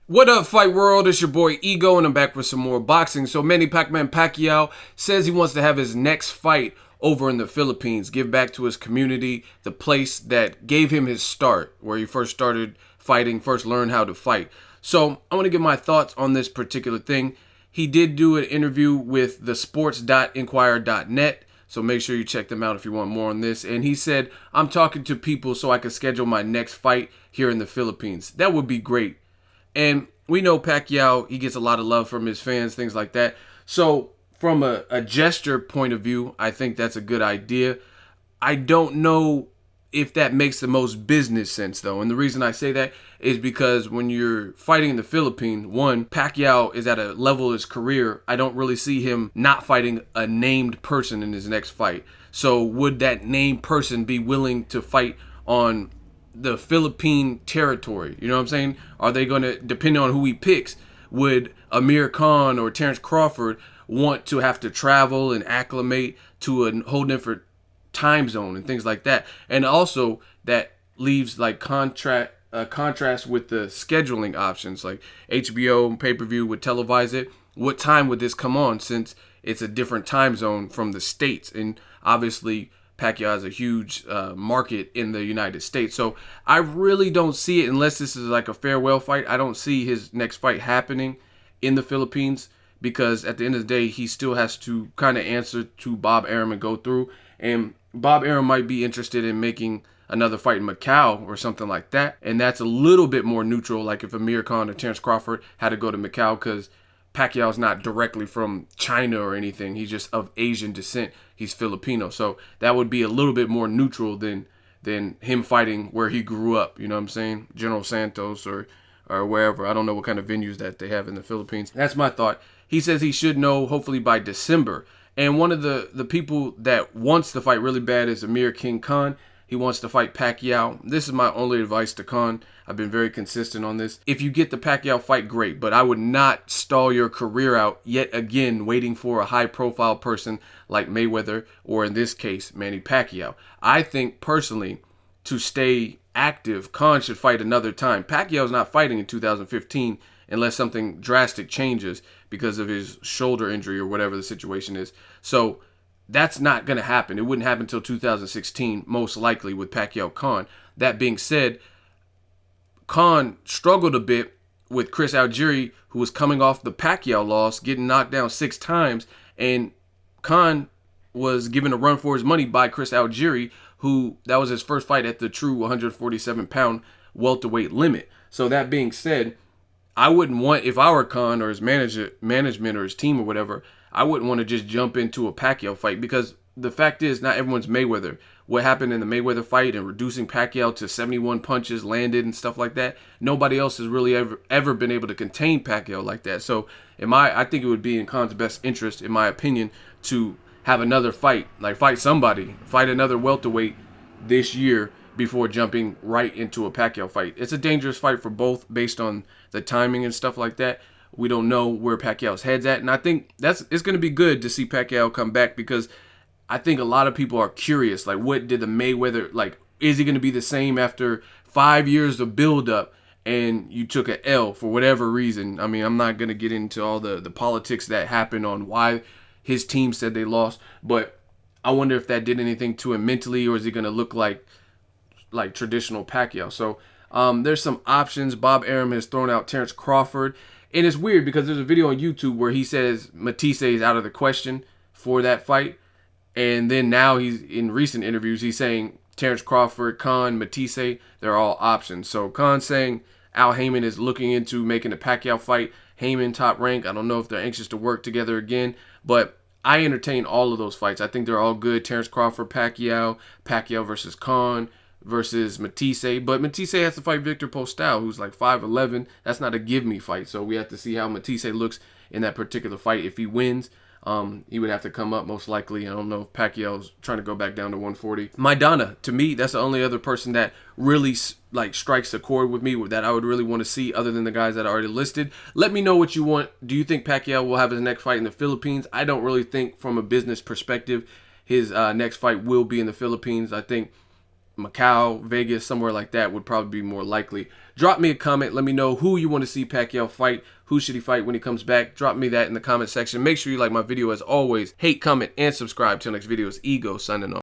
What up, Fight World? It's your boy Ego, and I'm back with some more boxing. So Manny Pacquiao says he wants to have his next fight over in the Philippines, give back to his community, the place that gave him his start, where he first started fighting, first learned how to fight. So I want to give my thoughts on this particular thing. He did do an interview with the sports.inquirer.net, so make sure you check them out if you want more on this. And he said, I'm talking to people so I can schedule my next fight here in the Philippines. That would be great. And we know Pacquiao, he gets a lot of love from his fans, things like that. So from a gesture point of view, I think that's a good idea. I don't know if that makes the most business sense, though. And the reason I say that is because when you're fighting in the Philippines, one, Pacquiao is at a level of his career, I don't really see him not fighting a named person in his next fight. So would that named person be willing to fight on the Philippine territory? You know what I'm saying? Are they going to, depending on who he picks, would Amir Khan or Terrence Crawford want to have to travel and acclimate to a whole different time zone and things like that? And also that leaves like contrast with the scheduling options, like HBO and pay-per-view would televise it. What time would this come on, since it's a different time zone from the States? And obviously Pacquiao has a huge market in the United States. So I really don't see it, unless this is like a farewell fight. I don't see his next fight happening in the Philippines, because at the end of the day, he still has to kind of answer to Bob Arum and go through. And Bob Arum might be interested in making another fight in Macau or something like that. And that's a little bit more neutral, like if Amir Khan or Terrence Crawford had to go to Macau, because Pacquiao's not directly from China or anything. He's just of Asian descent. He's Filipino. So that would be a little bit more neutral than him fighting where he grew up. You know what I'm saying? General Santos or wherever. I don't know what kind of venues that they have in the Philippines. That's my thought. He says he should know hopefully by December. And one of the people that wants to fight really bad is Amir King Khan. He wants to fight Pacquiao. This is my only advice to Khan. I've been very consistent on this. If you get the Pacquiao fight, great, but I would not stall your career out yet again waiting for a high-profile person like Mayweather, or in this case, Manny Pacquiao. I think, personally, to stay active, Khan should fight another time. Pacquiao's not fighting in 2015 unless something drastic changes because of his shoulder injury or whatever the situation is. So that's not going to happen. It wouldn't happen until 2016, most likely, with Pacquiao Khan. That being said, Khan struggled a bit with Chris Algieri, who was coming off the Pacquiao loss, getting knocked down 6 times, and Khan was given a run for his money by Chris Algieri, who that was his first fight at the true 147-pound welterweight limit. So that being said, I wouldn't want, if I were Khan or his management or his team or whatever, I wouldn't want to just jump into a Pacquiao fight, because the fact is, not everyone's Mayweather. What happened in the Mayweather fight and reducing Pacquiao to 71 punches landed and stuff like that, nobody else has really ever been able to contain Pacquiao like that. So I think it would be in Khan's best interest, in my opinion, to have another fight, like fight another welterweight this year before jumping right into a Pacquiao fight. It's a dangerous fight for both based on the timing and stuff like that. We don't know where Pacquiao's head's at, and I think it's going to be good to see Pacquiao come back, because I think a lot of people are curious, like, what did the Mayweather, like, is he going to be the same after 5 years of build-up and you took a L for whatever reason? I mean, I'm not going to get into all the politics that happened on why his team said they lost, but I wonder if that did anything to him mentally, or is he going to look like traditional Pacquiao? So there's some options. Bob Arum has thrown out Terrence Crawford. And it's weird because there's a video on YouTube where he says Matisse is out of the question for that fight. And then now he's, in recent interviews, he's saying Terrence Crawford, Khan, Matisse, they're all options. So Khan's saying Al Heyman is looking into making a Pacquiao fight. Heyman top rank. I don't know if they're anxious to work together again, but I entertain all of those fights. I think they're all good. Terrence Crawford, Pacquiao versus Khan versus Matisse. But Matisse has to fight Victor Postal, who's like 5'11". That's not a give-me fight. So we have to see how Matisse looks in that particular fight. If he wins, he would have to come up most likely. I don't know if Pacquiao's trying to go back down to 140. Maidana, to me, that's the only other person that really like strikes a chord with me, that I would really want to see, other than the guys that are already listed. Let me know what you want. Do you think Pacquiao will have his next fight in the Philippines? I don't really think, from a business perspective, his next fight will be in the Philippines. I think Macau, Vegas, somewhere like that would probably be more likely. Drop me a comment. Let me know who you want to see Pacquiao fight. Who should he fight when he comes back? Drop me that in the comment section. Make sure you like my video as always. Hate, comment, and subscribe. Till next video, it's Ego signing off.